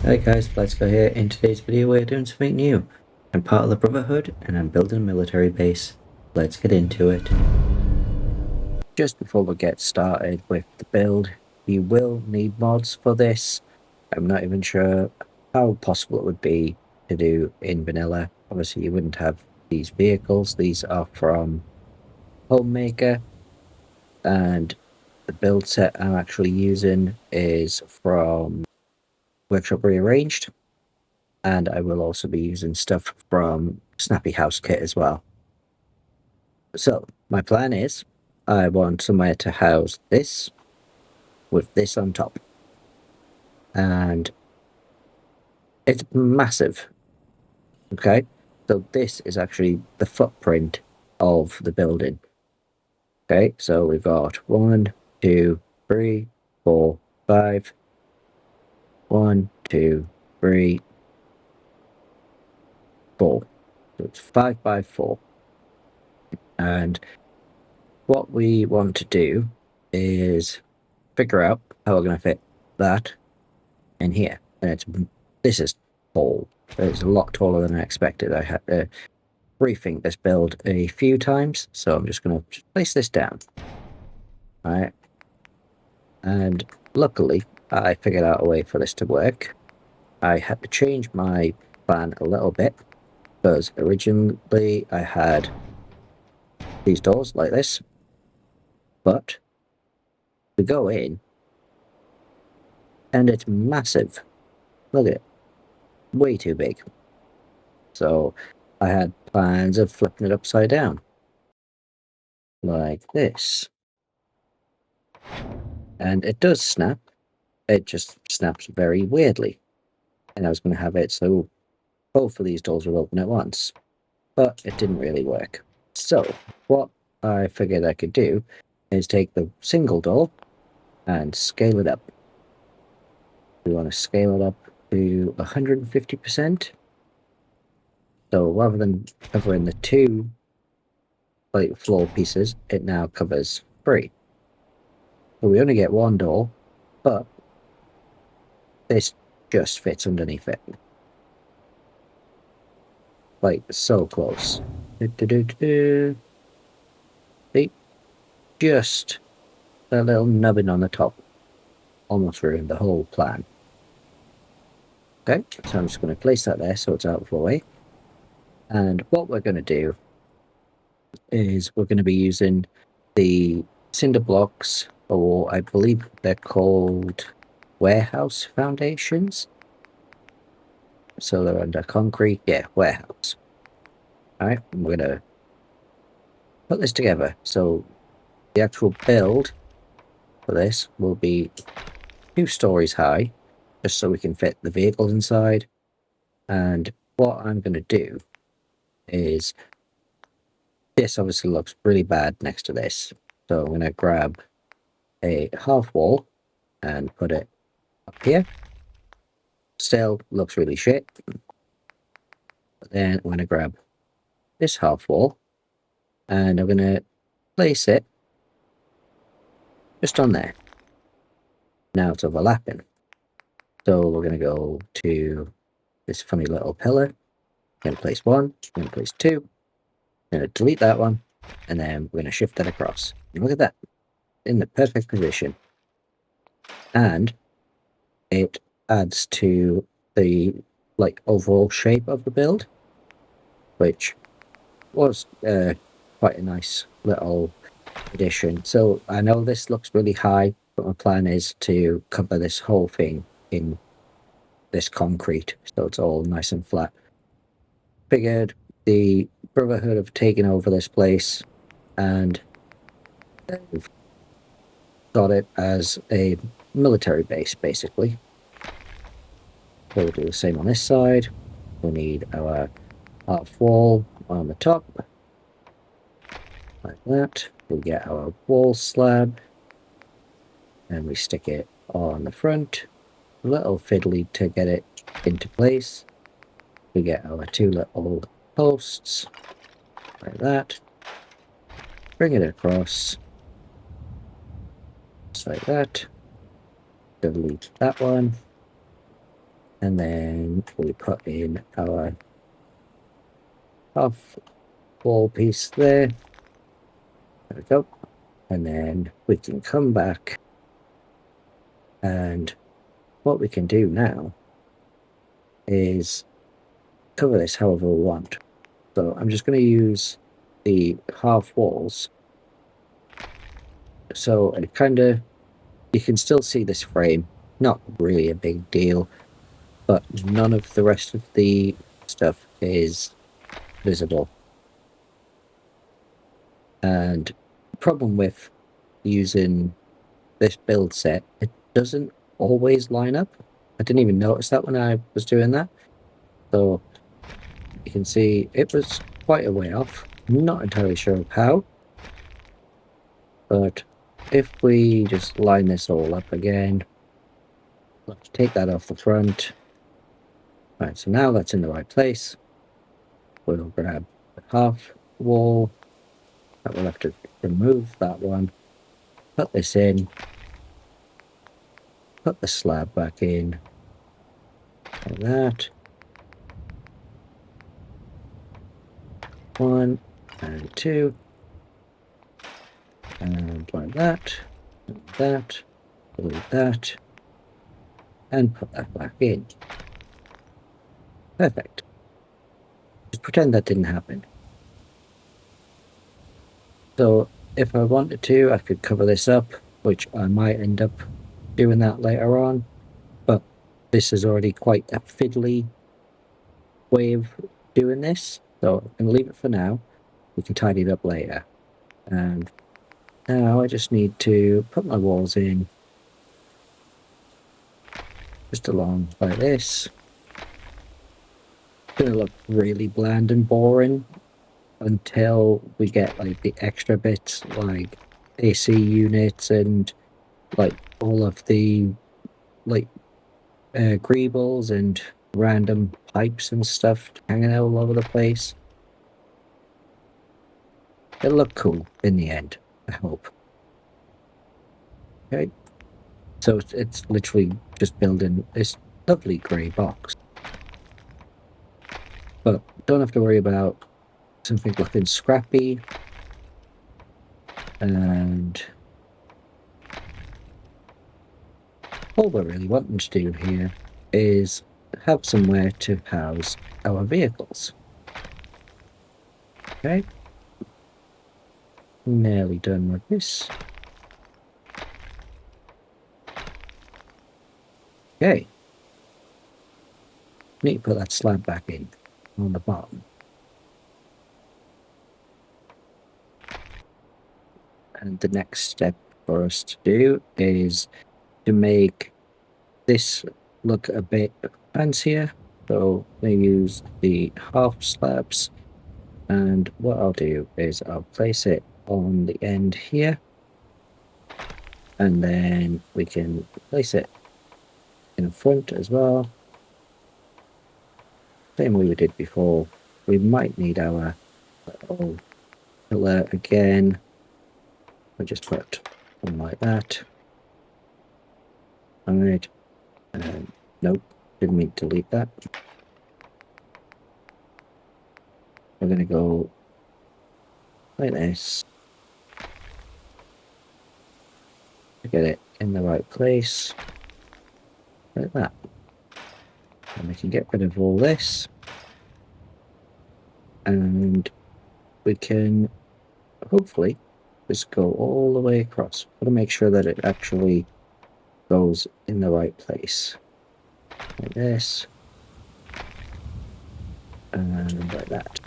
Hey guys, let's go here. In today's video we're doing something new. I'm part of the Brotherhood and I'm building a military base. Let's get into it. Just before we get started with the build, you will need mods for this. I'm not even sure how possible it would be to do in vanilla. Obviously you wouldn't have these vehicles. These are from Homemaker, and the build set I'm actually using is from Workshop Rearranged. And I will also be using stuff from Snappy House Kit as well. So my plan is I want somewhere to house this with this on top, and it's massive. Okay, so this is actually the footprint of the building. Okay, so we've got 1, 2, 3, 4, 5. 1, 2, 3, 4. So it's 5 by 4. And what we want to do is figure out how we're going to fit that in here. And this is tall. It's a lot taller than I expected. I had to rethink this build a few times, so I'm just going to place this down. All right. And luckily, I figured out a way for this to work. I had to change my plan a little bit, because originally I had these doors like this, but we go in and it's massive. Look at it, way too big. So I had plans of flipping it upside down like this, and it does snap. It just snaps very weirdly, and I was going to have it so both of these doors will open at once, but it didn't really work. So what I figured I could do is take the single door and scale it up. We want to scale it up to 150%. So rather than covering the two floor pieces, it now covers 3. So we only get one door, but this just fits underneath it. Like, so close. See? Just that little nubbin on the top almost ruined the whole plan. Okay, so I'm just going to place that there so it's out of the way. And what we're going to do is we're going to be using the cinder blocks, or I believe they're called warehouse foundations. So they're under concrete. Yeah, warehouse. All right, I'm going to put this together. So the actual build for this will be 2 stories high, just so we can fit the vehicles inside. And what I'm going to do is, this obviously looks really bad next to this. So I'm going to grab a half wall and put it up here. Still looks really shit. But then I'm going to grab this half wall and I'm going to place it just on there. Now it's overlapping. So we're going to go to this funny little pillar. I'm going to place 1, I'm going to place 2. I'm going to delete that one, and then we're going to shift that across. And look at that, in the perfect position. And it adds to the overall shape of the build, which was quite a nice little addition. So I know this looks really high, but my plan is to cover this whole thing in this concrete, so it's all nice and flat. Figured the Brotherhood have taken over this place, and they've got it as a military base, basically. So we'll do the same on this side. We'll need our half wall on the top, like that. We get our wall slab, and we stick it on the front. A little fiddly to get it into place. We get our 2 little posts, like that. Bring it across, just like that. Delete that one. And then we put in our half wall piece there. There we go. And then we can come back, and what we can do now is cover this however we want. So I'm just going to use the half walls. So it kind of, you can still see this frame, not really a big deal, but none of the rest of the stuff is visible. And the problem with using this build set, it doesn't always line up. I didn't even notice that when I was doing that. So you can see it was quite a way off. I'm not entirely sure how, but if we just line this all up again, let's take that off the front. Right, so now that's in the right place. We'll grab the half wall. That we'll have to remove that one. Put this in. Put the slab back in. Like that. 1 and 2. And like that. And that. Delete that. And put that back in. Perfect. Just pretend that didn't happen. So if I wanted to, I could cover this up, which I might end up doing that later on. But this is already quite a fiddly way of doing this. So I'm going to leave it for now. We can tidy it up later. And now I just need to put my walls in. Just along like this. It's going to look really bland and boring until we get like the extra bits like AC units and like all of the like greebles and random pipes and stuff hanging out all over the place. It'll look cool in the end, I hope. Okay, so it's literally just building this lovely grey box. But don't have to worry about something looking scrappy. And all we're really wanting to do here is have somewhere to house our vehicles. Okay. Nearly done with this. Okay. Need to put that slab back in on the bottom. And the next step for us to do is to make this look a bit fancier. So they use the half slabs, and what I'll do is I'll place it on the end here, and then we can place it in front as well. Same way we did before. We might need our little pillar again. We'll just put one like that. Alright. Nope, didn't mean to delete that. We're going to go like this to get it in the right place. Like that. And we can get rid of all this. And we can hopefully just go all the way across. Got to make sure that it actually goes in the right place. Like this. And like that.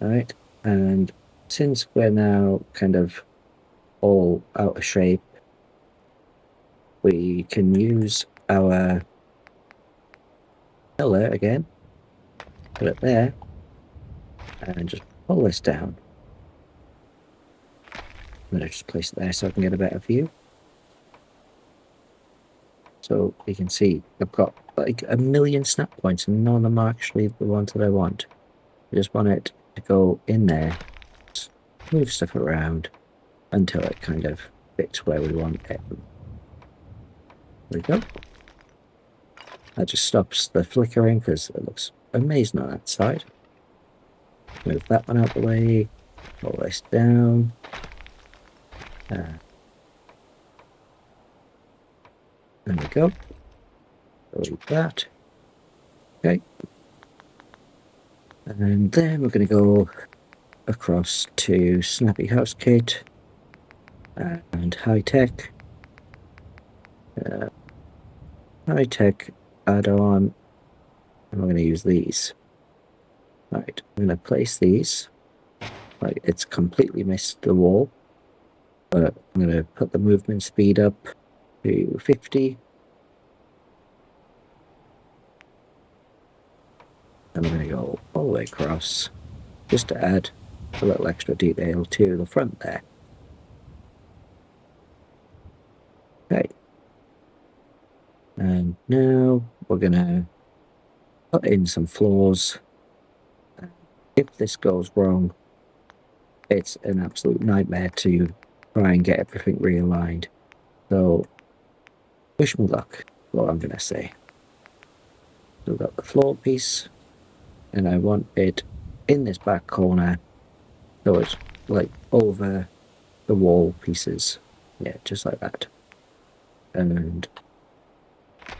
Alright, and since we're now kind of all out of shape, we can use our pillar again, put it there, and just pull this down. I'm going to just place it there so I can get a better view. So you can see I've got like a million snap points and none of them are actually the ones that I want. I just want it to go in there, just move stuff around until it kind of fits where we want it. There we go. That just stops the flickering because it looks amazing on that side. Move that one out the way. Pull this down. There we go. Delete that. Okay. And then we're going to go across to Snappy House Kit and High Tech. High Tech add-on. And we're going to use these. Right, I'm going to place these. Right, it's completely missed the wall. But I'm going to put the movement speed up to 50. And I'm going to go all the way across just to add a little extra detail to the front there. Okay. And now we're going to put in some floors. If this goes wrong, it's an absolute nightmare to try and get everything realigned. So, wish me luck, what I'm going to say. So we've got the floor piece, and I want it in this back corner, so it's like over the wall pieces. Yeah, just like that. And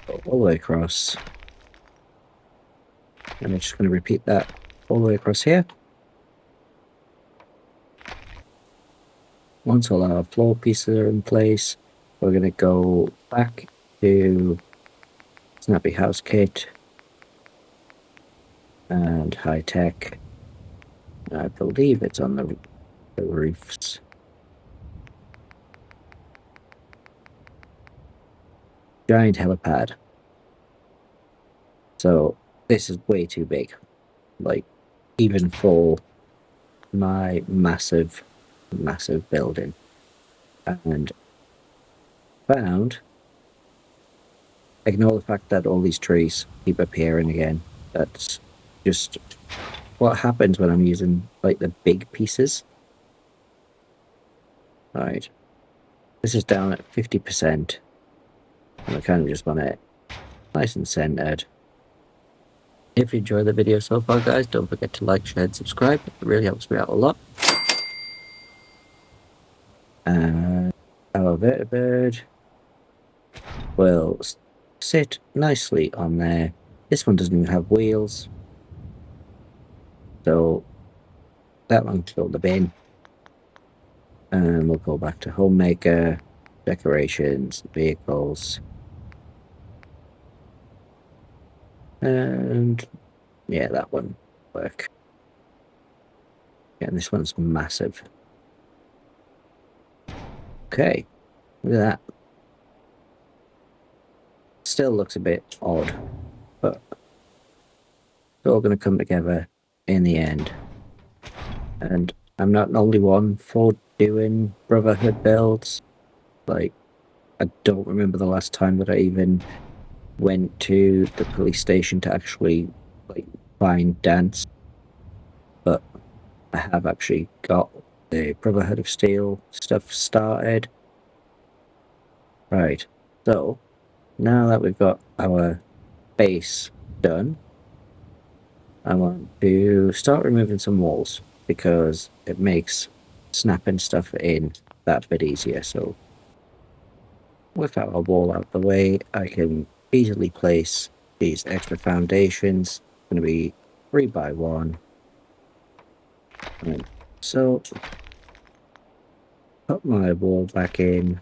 go all the way across. And I'm just going to repeat that all the way across here. Once all our floor pieces are in place, we're going to go back to Snappy House Kit and High Tech. I believe it's on the roofs. Giant helipad. So this is way too big. Like, even for my massive building. And found, ignore the fact that all these trees keep appearing again. That's just what happens when I'm using like the big pieces. Right. This is down at 50%. And I kind of just want it nice and centered. If you enjoyed the video so far, guys, don't forget to like, share, and subscribe. It really helps me out a lot. And our vertibird will sit nicely on there. This one doesn't even have wheels, so that one can go in the bin. And we'll go back to homemaker, decorations, vehicles. And yeah, that one will work. Yeah, and this one's massive. Okay, look at that. Still looks a bit odd, but it's all going to come together in the end. And I'm not the only one for doing Brotherhood builds. Like, I don't remember the last time that I even went to the police station to actually like find Dance, but I have actually got the Brotherhood of Steel stuff started. Right, so now that we've got our base done, I want to start removing some walls because it makes snapping stuff in that bit easier. So with our wall out the way, I can easily place these extra foundations. It's going to be 3 by 1. And so put my wall back in,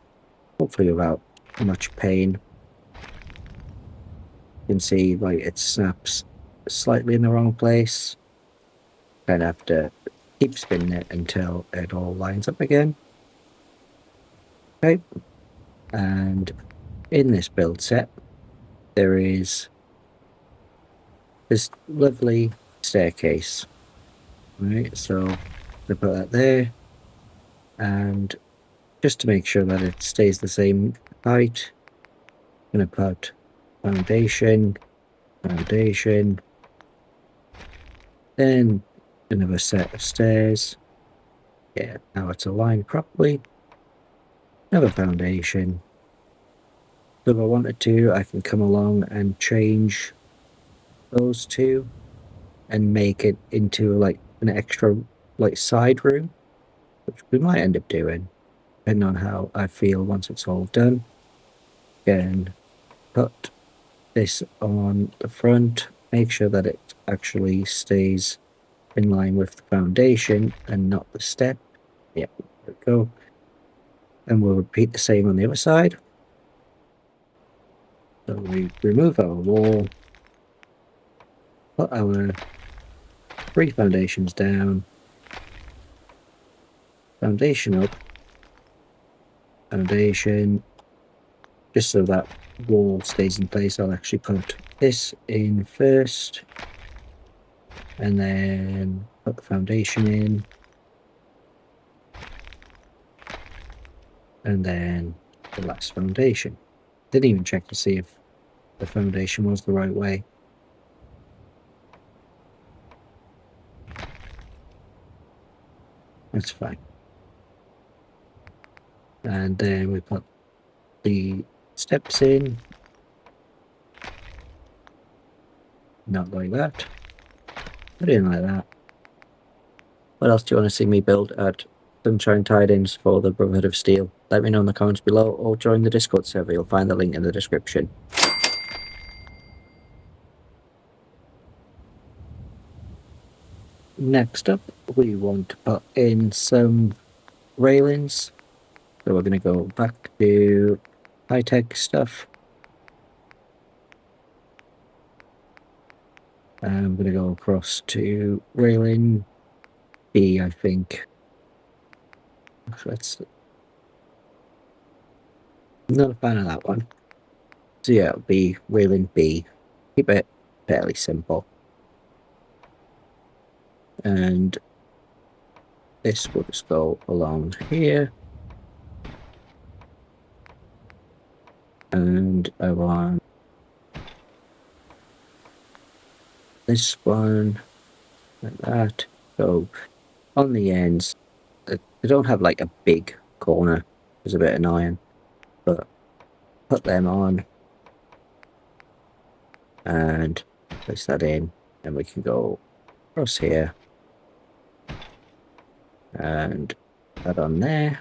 hopefully without much pain. You can see like it snaps slightly in the wrong place. Kind of have to keep spinning it until it all lines up again. Okay, and in this build set there is this lovely staircase. Right, so I'm gonna put that there, and just to make sure that it stays the same height, I'm gonna put foundation, then another set of stairs. Yeah, now it's aligned properly. Another foundation, So if I wanted to, I can come along and change those two and make it into like an extra like side room, which we might end up doing, depending on how I feel once it's all done. Again, put this on the front, make sure that it actually stays in line with the foundation and not the step. Yeah, there we go. And we'll repeat the same on the other side. So we remove our wall, put our 3 foundations down, foundation up, foundation, just so that wall stays in place. I'll actually put this in first and then put the foundation in and then the last foundation. Didn't even check to see if the foundation was the right way. That's fine. And then we put the steps in, not like that, put it in like that. What else do you want to see me build at Sunshine Tidings for the Brotherhood of Steel? Let me know in the comments below or join the Discord server. You'll find the link in the description. Next up, we want to put in some railings. So we're going to go back to high-tech stuff. I'm going to go across to railing B, I think. Let's... I'm not a fan of that one. So yeah, it'll be railing B. Keep it fairly simple. And this will just go along here. And I want this one like that. So on the ends, they don't have like a big corner. It's a bit annoying, but put them on and place that in, and we can go across here and that on there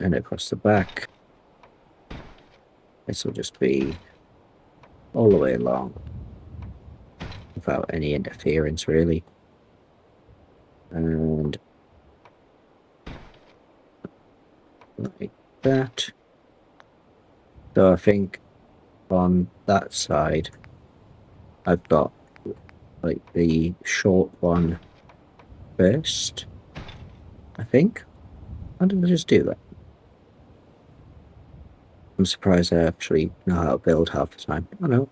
and across the back. This will just be all the way along without any interference really. And like that. So I think on that side I've got like the short one first, I think. How did I just do that? I'm surprised I actually know how to build half the time. I know.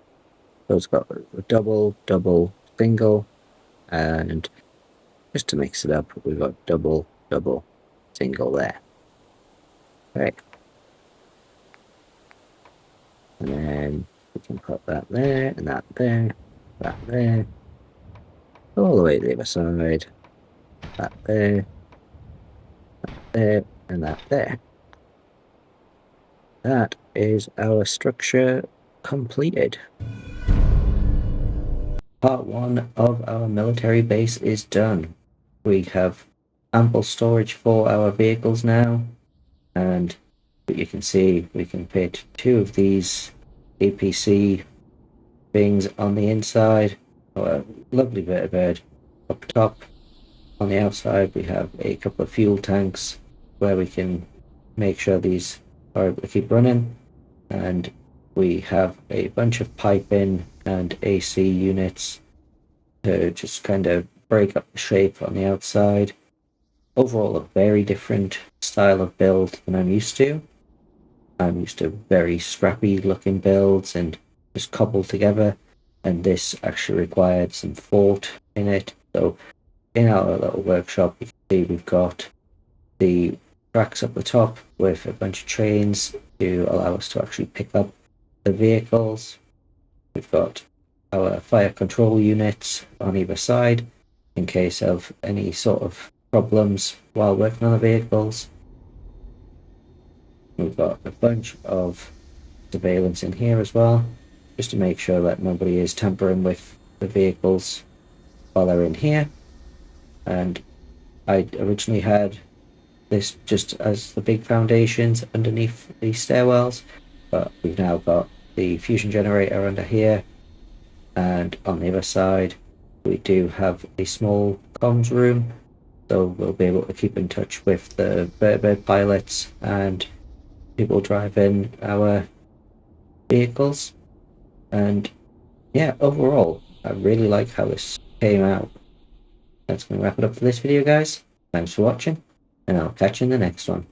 So it's got a double, double, single, and just to mix it up, we've got double, double, single there. Right. And then we can put that there, and that there, that there, all the way to the other side, that there, and that there. That is our structure completed. Part 1 of our military base is done. We have ample storage for our vehicles now, and you can see we can fit 2 of these APC things on the inside. Oh, a lovely vertibird up top. On the outside we have a couple of fuel tanks where we can make sure these are able to keep running, and we have a bunch of piping and AC units to just kind of break up the shape on the outside. Overall a very different style of build than I'm used to. I'm used to very scrappy looking builds and just cobbled together, and this actually required some thought in it. So in our little workshop you can see we've got the tracks up the top with a bunch of trains to allow us to actually pick up the vehicles. We've got our fire control units on either side in case of any sort of problems while working on the vehicles. We've got a bunch of surveillance in here as well, just to make sure that nobody is tampering with the vehicles while they're in here. And I originally had this just as the big foundations underneath the stairwells, but we've now got the fusion generator under here, and on the other side we do have a small comms room, so we'll be able to keep in touch with the vertibird pilots and people driving our vehicles. And yeah, overall I really like how this came out. That's going to wrap it up for this video, guys. Thanks for watching, and I'll catch you in the next one.